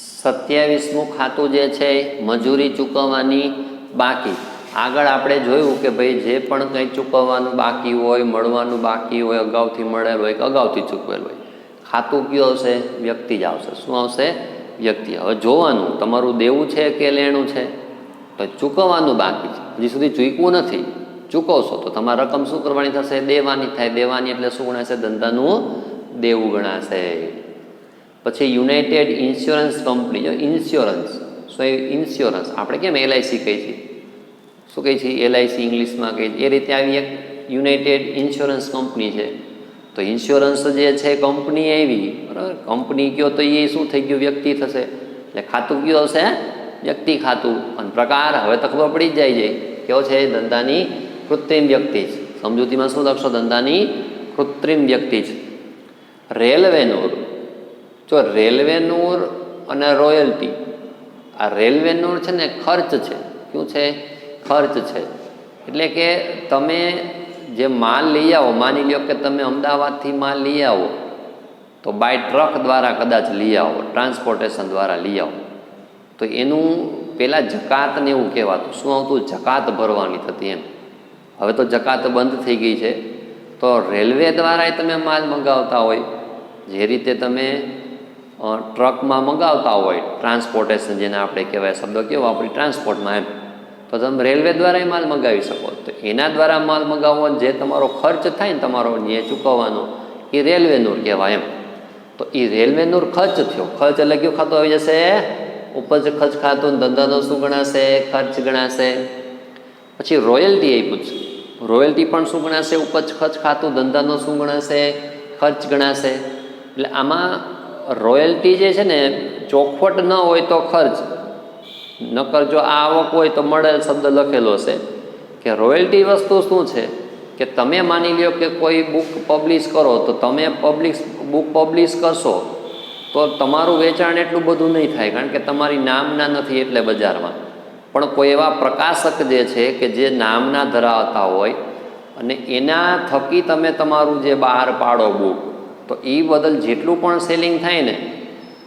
27મું ખાતું જે છે મજૂરી ચૂકવવાની બાકી. આગળ આપણે જોયું કે ભાઈ જે પણ કંઈ ચૂકવવાનું બાકી હોય, મળવાનું બાકી હોય, અગાઉથી મળેલ હોય કે અગાઉથી ચૂકવેલ હોય, ખાતું કયું આવશે? વ્યક્તિ જ આવશે. શું આવશે? વ્યક્તિ. હવે જોવાનું તમારું દેવું છે કે લેણું છે, તો ચૂકવવાનું બાકી છે, હજી સુધી ચૂકવું નથી. ચૂકવશો તો તમારી રકમ શું કરવાની થશે? દેવાની થાય. દેવાની એટલે શું ગણાશે? ધંધાનું દેવું ગણાશે. પછી યુનાઇટેડ ઇન્સ્યોરન્સ કંપની. જો ઇન્સ્યોરન્સ, શું એ ઇન્સ્યોરન્સ આપણે કેમ એલઆઈસી કહીએ છીએ, શું કહીએ છીએ? એલઆઈસી ઇંગ્લિશમાં કહીએ છીએ. એ રીતે આવી એક યુનાઇટેડ ઇન્સ્યોરન્સ કંપની છે. તો ઇન્સ્યોરન્સ જે છે કંપની એવી, બરાબર, કંપની કયો તો એ શું થઈ ગયું? વ્યક્તિ થશે. એટલે ખાતું કયું હશે? વ્યક્તિ ખાતું. અને પ્રકાર હવે તો ખબર પડી જ જાય છે કેવો છે? ધંધાની કૃત્રિમ વ્યક્તિ છે. સમજૂતીમાં શું લખશો? ધંધાની કૃત્રિમ વ્યક્તિ છે. રેલવેનું, જો રેલવેનું અને રોયલ્ટી, આ રેલવેનું છે ને ખર્ચ છે. શું છે? ખર્ચ છે. એટલે કે તમે જે માલ લઈ આવો, માની લો કે તમે અમદાવાદથી માલ લઈ આવો, તો બાય ટ્રક દ્વારા કદાચ લઈ આવો, ટ્રાન્સપોર્ટેશન દ્વારા લઈ આવો, તો એનું પહેલાં જકાત ને એવું કહેવાતું. શું આવતું? જકાત ભરવાની થતી એમ. હવે તો જકાત બંધ થઈ ગઈ છે. તો રેલવે દ્વારા તમે માલ મંગાવતા હોય, જે રીતે તમે ટ્રકમાં મંગાવતા હોય, ટ્રાન્સપોર્ટેશન જેને આપણે કહેવાય, શબ્દ કેવો આપણી ટ્રાન્સપોર્ટમાં એમ, તો તમે રેલવે દ્વારા માલ મંગાવી શકો. તો એના દ્વારા માલ મંગાવવો, જે તમારો ખર્ચ થાય ને તમારો જે ચૂકવવાનો, એ રેલવેનું કહેવાય એમ. તો એ રેલવેનું ખર્ચ થયો. ખર્ચ એટલે કયું ખાતું આવી જશે? ઉપજ ખર્ચ ખાતું. ધંધાનો શું ગણાશે? ખર્ચ ગણાશે. પછી રોયલ્ટી આપ્યું છે. રોયલ્ટી પણ શું ગણાશે? ઉપજ ખર્ચ ખાતું. ધંધાનો શું ગણાશે? ખર્ચ ગણાશે. એટલે આમાં રોયલ્ટી જે છે ને, ચોખવટ ન હોય તો ખર્ચ, નકર જો આવક હોય તો મળેલ શબ્દ લખેલો છે. કે રોયલ્ટી વસ્તુ શું છે? કે તમે માની લ્યો કે કોઈ બુક પબ્લિશ કરો, તો તમે બુક પબ્લિશ કરશો તો તમારું વેચાણ એટલું બધું નહીં થાય, કારણ કે તમારી નામના નથી એટલે બજારમાં. પણ કોઈ એવા પ્રકાશક જે છે કે જે નામના ધરાવતા હોય અને એના થકી તમે તમારું જે બહાર પાડો બુક, તો એ બદલ જેટલું પણ સેલિંગ થાય ને,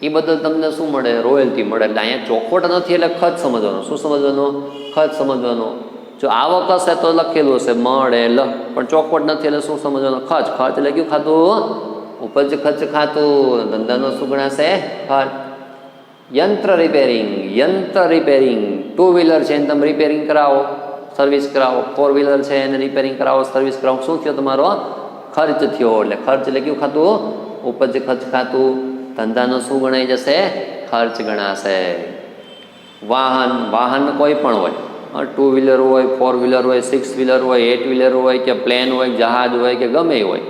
એ બદલ તમને શું મળે? રોયલ્ટી મળે. એટલે અહીંયા ચોખવટ નથી એટલે ખર્ચ સમજવાનો. શું સમજવાનો? ખર્ચ સમજવાનો. જો આવક હશે તો લખેલું હશે મળેલ, પણ ચોખવટ નથી એટલે શું સમજવાનો? ખર્ચ. ખર્ચ એટલે કયું ખાતું? ઉપજ ખર્ચ ખાતું. ધંધાનો શું ગણાશે? ખર્ચ. યંત્ર રિપેરિંગ. યંત્ર રિપેરિંગ, ટુ વ્હીલર છે એને તમે રિપેરિંગ કરાવો, સર્વિસ કરાવો. ફોર વ્હીલર છે એને રિપેરિંગ કરાવો, સર્વિસ કરાવો. શું થયો? તમારો ખર્ચ થયો. એટલે ખર્ચ એટલે કયું ખાતું? ઉપજ ખર્ચ ખાતું. ધંધાનો શું ગણાઈ જશે? ખર્ચ ગણાશે. વાહન. વાહન કોઈ પણ હોય, ટુ વ્હીલર હોય, ફોર વ્હીલર હોય, સિક્સ વ્હીલર હોય, એટ વ્હીલર હોય કે પ્લેન હોય, જહાજ હોય કે ગમે એ હોય,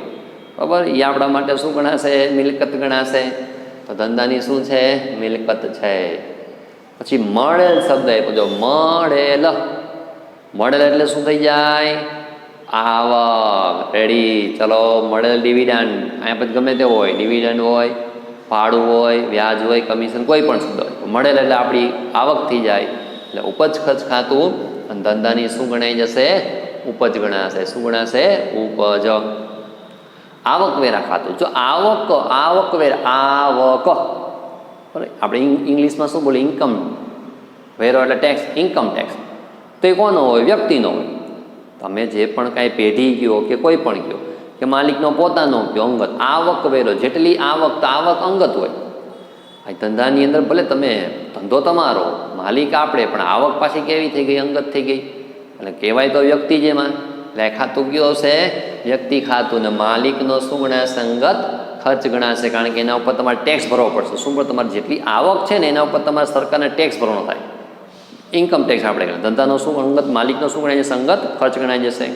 બરાબર, એ આપણા માટે શું ગણાશે? મિલકત ગણાશે. તો ધંધાની શું છે? મિલકત છે. પછી મળેલ શબ્દ આપ્યો. જો મળેલ, મળેલ એટલે શું થઈ જાય? આવક. રેડી? ચલો, મળેલ ડિવિડન્ડ. અહીંયા પછી ગમે તે હોય, ડિવિડન્ડ હોય, ભાડું હોય, વ્યાજ હોય, કમિશન, કોઈ પણ શબ્દ હોય, મળેલ એટલે આપણી આવક થઈ જાય. એટલે ઉપજ ખર્ચ ખાતું. અને ધંધાની શું ગણાઈ જશે? ઉપજ ગણાશે. શું ગણાશે? ઉપજ. આવકવેરા ખાતું. જો આવકવેરા, આવક, આપણે ઇંગ્લિશમાં શું બોલે? ઇન્કમ. વેરો એટલે ટેક્સ, ઇન્કમ ટેક્સ. તો એ કોનો હોય? વ્યક્તિનો હોય. તમે જે પણ કાંઈ પેઢી કહો કે કોઈ પણ કહો, કે માલિકનો પોતાનો કહો, અંગત. આવકવેરો, જેટલી આવક, તો આવક અંગત હોય. આ ધંધાની અંદર ભલે તમે ધંધો તમારો, માલિક આપણે, પણ આવક પાછી કેવી થઈ ગઈ? અંગત થઈ ગઈ. એટલે કહેવાય તો વ્યક્તિ જેમાં. એટલે ખાતું કયું હશે? વ્યક્તિ ખાતું. ને માલિકનો શું ગણાશે? અંગત ખર્ચ ગણાશે. કારણ કે એના ઉપર તમારે ટેક્સ ભરવો પડશે. શું પર? તમારે જેટલી આવક છે ને એના ઉપર તમારે સરકારને ટેક્સ ભરવાનો થાય, ઇન્કમ ટેક્સ આપણે ગણાય. ધંધાનો શું અંગત? માલિકનો શું ગણાય જશે? અંગત ખર્ચ ગણાઈ જશે.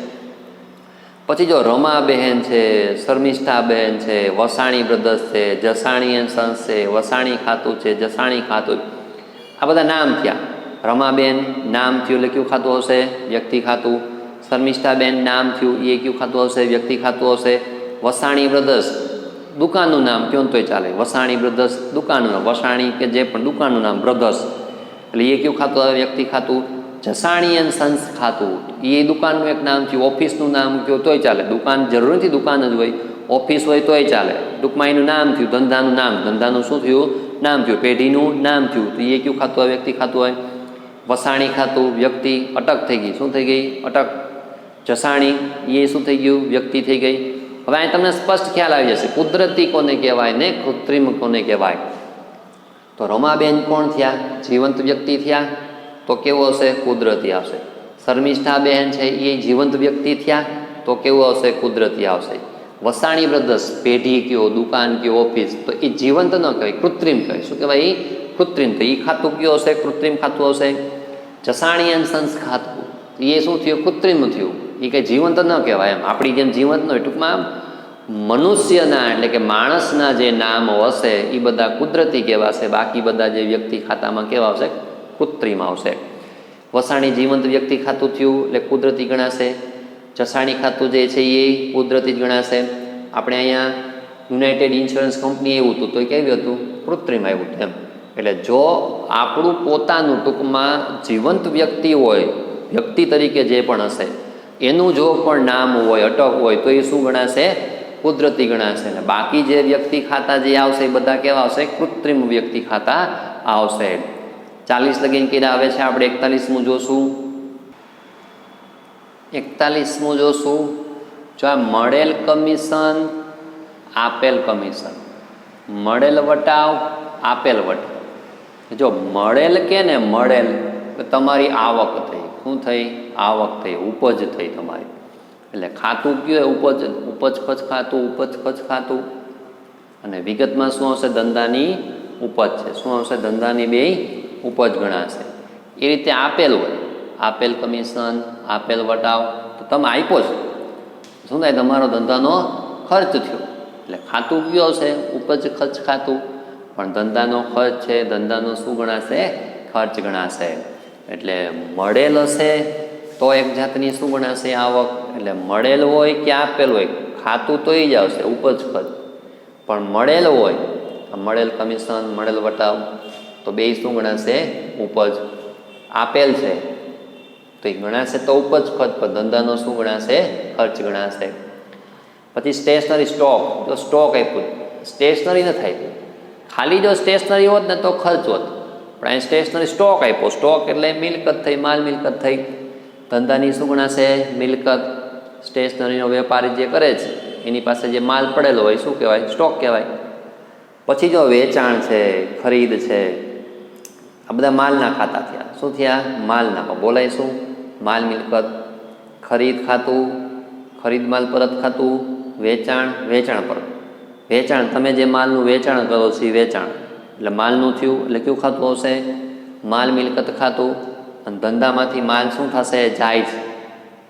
પછી જો રમાબહેન છે, શર્મિષ્ઠાબહેન છે, વસાણી બ્રધર્સ છે, જસાણી એન્ડ સન્સ છે, વસાણી ખાતું છે, જસાણી ખાતું, આ બધા નામ થયા. રમાબેન નામ થયું એટલે કયું ખાતું હશે? વ્યક્તિ ખાતું. શર્મિષ્ઠાબેન નામ થયું, એ કયું ખાતું હશે? વ્યક્તિ ખાતું હશે. વસાણી બ્રધર્સ દુકાનનું નામ કયો તોય ચાલે. વસાણી બ્રધર્સ દુકાનનું નામ, વસાણી કે જે પણ દુકાનનું નામ, બ્રધર્સ, એટલે એ કયું ખાતું આવે? વ્યક્તિ ખાતું. જસાણી એન્ડ સન્સ ખાતું, એ દુકાનનું એક નામ થયું. ઓફિસનું નામ કયો તોય ચાલે. દુકાન જરૂર નથી દુકાન જ હોય, ઓફિસ હોય તોય ચાલે. ટૂંકમાં એનું નામ થયું. ધંધાનું નામ, ધંધાનું શું થયું? નામ થયું, પેઢીનું નામ થયું, તો એ કયું ખાતું હોય? વ્યક્તિ ખાતું હોય. વસાણી ખાતું વ્યક્તિ, અટક થઈ ગઈ. શું થઈ ગઈ? અટક. જસાણી એ શું થઈ ગયું? વ્યક્તિ થઈ ગઈ. હવે અહીં તમને સ્પષ્ટ ખ્યાલ આવી જશે કુદરતી કોને કહેવાય ને કૃત્રિમ કોને કહેવાય. તો રમાબેન કોણ થયા? જીવંત વ્યક્તિ થયા. તો કેવું હશે? કુદરતી આવશે. શર્મિષ્ઠા બહેન છે એ જીવંત વ્યક્તિ થયા. તો કેવું આવશે? કુદરતી આવશે. વસાણી બ્રધર્સ પેઢી કયો, દુકાન કયો, ઓફિસ, તો એ જીવંત ન કહેવાય, કૃત્રિમ કહેવાય. શું કહેવાય? એ કૃત્રિમ. તો એ ખાતું કયું હશે? કૃત્રિમ ખાતું હશે. જસાણી એન્ડ સન્સ ખાતું, એ શું થયું? કૃત્રિમ થયું. એ કંઈ જીવંત ન કહેવાય. એમ આપણી જેમ જીવંત ન હોય. ટૂંકમાં મનુષ્યના એટલે કે માણસના જે નામ હશે એ બધા કુદરતી કહેવાશે. બાકી બધા જે વ્યક્તિ ખાતામાં કેવા આવશે? કૃત્રિમ આવશે. વસાણી જીવંત વ્યક્તિ ખાતું થયું એટલે કુદરતી ગણાશે. જસાણી ખાતું જે છે એ કુદરતી જ ગણાશે. આપણે અહીંયા યુનાઇટેડ ઇન્સ્યોરન્સ કંપની એવું હતું તો એ કેવું હતું? કૃત્રિમ આવ્યું હતું. એમ એટલે જો આપણું પોતાનું ટૂંકમાં જીવંત વ્યક્તિ હોય, વ્યક્તિ તરીકે જે પણ હશે એનું જો પણ નામ હોય, અટક હોય, તો એ શું ગણાશે? કુદરતી ગણાશે. ને બાકી જે વ્યક્તિ ખાતા જે આવશે એ બધા કેવા આવશે? કૃત્રિમ વ્યક્તિ ખાતા આવશે. 40 લગીન કીધા આવે છે. આપણે 41મું જોશું. 41મું જોશું. જો આ મળેલ કમિશન, આપેલ કમિશન, મળેલ વટાવ, આપેલ વટાવ. જો મળેલ કે ને મળેલ, તમારી આવક થઈ. શું થઈ? આવક થઈ, ઉપજ થઈ તમારી. એટલે ખાતું કયું? ઉપજ. ઉપજ ખર્ચ ખાતું, ઉપજ ખર્ચ ખાતું. અને વિગતમાં શું આવશે? ધંધાની ઉપજ છે. શું આવશે? ધંધાની બે ઉપજ ગણાશે. એ રીતે આપેલ હોય, આપેલ કમિશન, આપેલ વટાવ, તો તમે આપ્યો છો, શું થાય? તમારો ધંધાનો ખર્ચ થયો. એટલે ખાતું કયું આવશે? ઉપજ ખર્ચ ખાતું. પણ ધંધાનો ખર્ચ છે, ધંધાનો શું ગણાશે? ખર્ચ ગણાશે. એટલે મળેલ હશે તો એક જાતની શું ગણાશે? આવક. એટલે મળેલ હોય કે આપેલ હોય, ખાતું તો એ જ આવશે, ઉપજ ખર્ચ. પણ મળેલ હોય, મળેલ કમિશન, મળેલ વટાવ, તો બે શું ગણાશે? ઉપજ. આપેલ છે તો એ ગણાશે તો ઉપજ ખર્ચ, પણ ધંધાનો શું ગણાશે? ખર્ચ ગણાશે. પછી સ્ટેશનરી સ્ટોક. જો સ્ટોક આપ્યું, સ્ટેશનરી ન થાય, ખાલી જો સ્ટેશનરી હોત ને તો ખર્ચ હોત. પણ અહીં સ્ટેશનરી સ્ટોક આપ્યો. સ્ટોક એટલે મિલકત થઈ, માલ મિલકત થઈ. ધંધાની શું ગણાશે? મિલકત. સ્ટેશનરીનો વેપારી જે કરે છે એની પાસે જે માલ પડેલો હોય શું કહેવાય? સ્ટોક કહેવાય. પછી જો વેચાણ છે, ખરીદ છે, આ બધા માલના ખાતા થયા. શું થયા? માલના. બોલાય શું? માલ મિલકત. ખરીદ ખાતું, ખરીદ માલ પરત ખાતું. વેચાણ, વેચાણ પરત. વેચાણ, તમે જે માલનું વેચાણ કરો છો એ વેચાણ એટલે માલનું થયું. એટલે કયું ખાતું આવશે? માલ મિલકત ખાતું. અને ધંધામાંથી માલ શું થશે? જાય છે.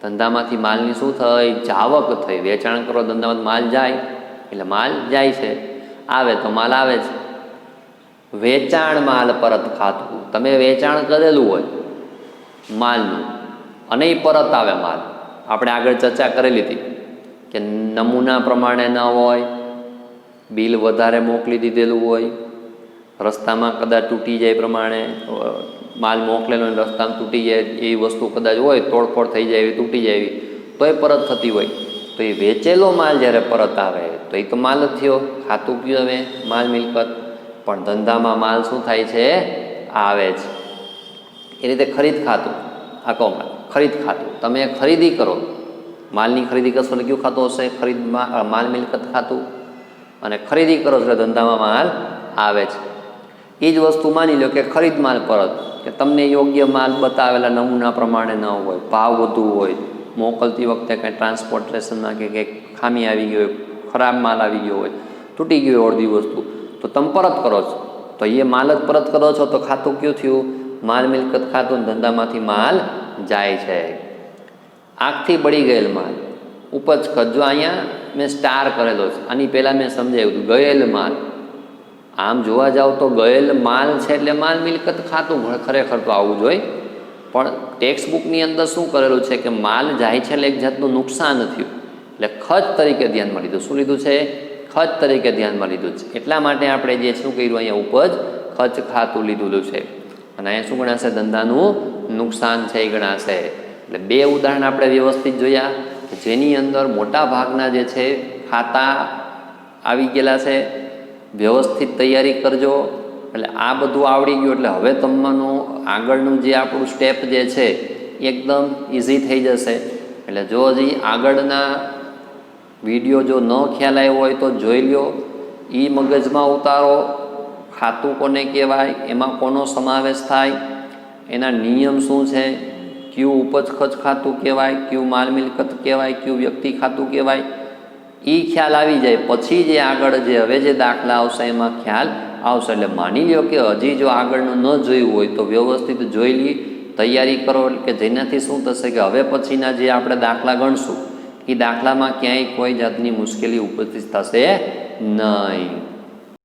ધંધામાંથી માલની શું થઈ? જાવક થઈ. વેચાણ કરો, ધંધામાં માલ જાય એટલે માલ જાય છે. આવે તો માલ આવે છે. વેચાણ માલ પરત ખાતું. તમે વેચાણ કરેલું હોય માલનું અને એ પરત આવે માલ. આપણે આગળ ચર્ચા કરેલી હતી કે નમૂના પ્રમાણે ન હોય, બિલ વધારે મોકલી દીધેલું હોય, રસ્તામાં કદાચ તૂટી જાય પ્રમાણે માલ મોકલેલો રસ્તામાં તૂટી જાય એવી વસ્તુ કદાચ હોય, તોડફોડ થઈ જાય એવી, તૂટી જાય એવી, તો એ પરત થતી હોય. તો એ વેચેલો માલ જ્યારે પરત આવે તો એ તો માલ જ થયો. ખાતું કયું? હવે માલ મિલકત. પણ ધંધામાં માલ શું થાય છે? આવે છે. એ રીતે ખરીદ ખાતું. આખો માલ ખરીદ ખાતું. તમે ખરીદી કરો, માલની ખરીદી કરશો એટલે કયું ખાતું હશે? ખરીદ માલ મિલકત ખાતું. અને ખરીદી કરો એટલે ધંધામાં માલ આવે છે. એ જ વસ્તુ માની લો કે ખરીદ માલ પરત, કે તમને યોગ્ય માલ બતાવેલા નમૂના પ્રમાણે ન હોય, ભાવ વધુ હોય, મોકલતી વખતે કંઈ ટ્રાન્સપોર્ટેશનમાં કે કંઈક ખામી આવી ગઈ હોય, ખરાબ માલ આવી ગયો હોય, તૂટી ગઈ હોય અડધી વસ્તુ, તો તમે પરત કરો છો. તો એ માલ જ પરત કરો છો તો ખાતું કયું થયું? માલ મિલકત ખાતું. ધંધામાંથી માલ જાય છે. આંખથી બળી ગયેલ માલ, ઉપજ ખર્ચ. જો અહીંયા મેં સ્ટાર કરેલો છે, આની પહેલાં મેં સમજાવ્યું હતું. ગયેલ માલ, આમ જોવા જાવ તો ગયેલ માલ છે એટલે માલ મિલકત ખાતું ખરેખર તો આવવું જોઈએ. પણ ટેક્સ્ટ બુકની અંદર શું કરેલું છે કે માલ જાય છે એટલે એક જાતનું નુકસાન થયું એટલે ખર્ચ તરીકે ધ્યાનમાં લીધું. શું લીધું છે? ખર્ચ તરીકે ધ્યાનમાં લીધું છે. એટલા માટે આપણે જે શું કર્યું? અહીંયા ઉપજ ખર્ચ ખાતું લીધું છે. અને અહીંયા શું ગણાશે? ધંધાનું નુકસાન છે એ ગણાશે. એટલે બે ઉદાહરણ આપણે વ્યવસ્થિત જોયા કે જેની અંદર મોટા ભાગના જે છે ખાતા આવી ગયેલા છે. વ્યવસ્થિત તૈયારી કરજો. એટલે આ બધું આવડી ગયું એટલે હવે તમારું આગળનું જે આપણું સ્ટેપ જે છે એકદમ ઇઝી થઈ જશે. એટલે જો હજી આગળના વિડીયો જો ન ખ્યાલ આવ્યો હોય તો જોઈ લ્યો, એ મગજમાં ઉતારો. ખાતું કોને કહેવાય, એમાં કોનો સમાવેશ થાય, એના નિયમ શું છે, કયું ઉપજ ખર્ચ ખાતું કહેવાય, કયું માલ મિલકત કહેવાય, કયું વ્યક્તિ ખાતું કહેવાય, એ ખ્યાલ આવી જાય પછી જે આગળ જે હવે જે દાખલા આવશે એમાં ખ્યાલ આવશે. એટલે માની લ્યો કે હજી જો આગળનું ન જોયું હોય તો વ્યવસ્થિત જોઈ લી, તૈયારી કરો. કે જેનાથી શું થશે કે હવે પછીના જે આપણે દાખલા ગણશું એ દાખલામાં ક્યાંય કોઈ જાતની મુશ્કેલી ઉપસ્થિત થશે નહીં.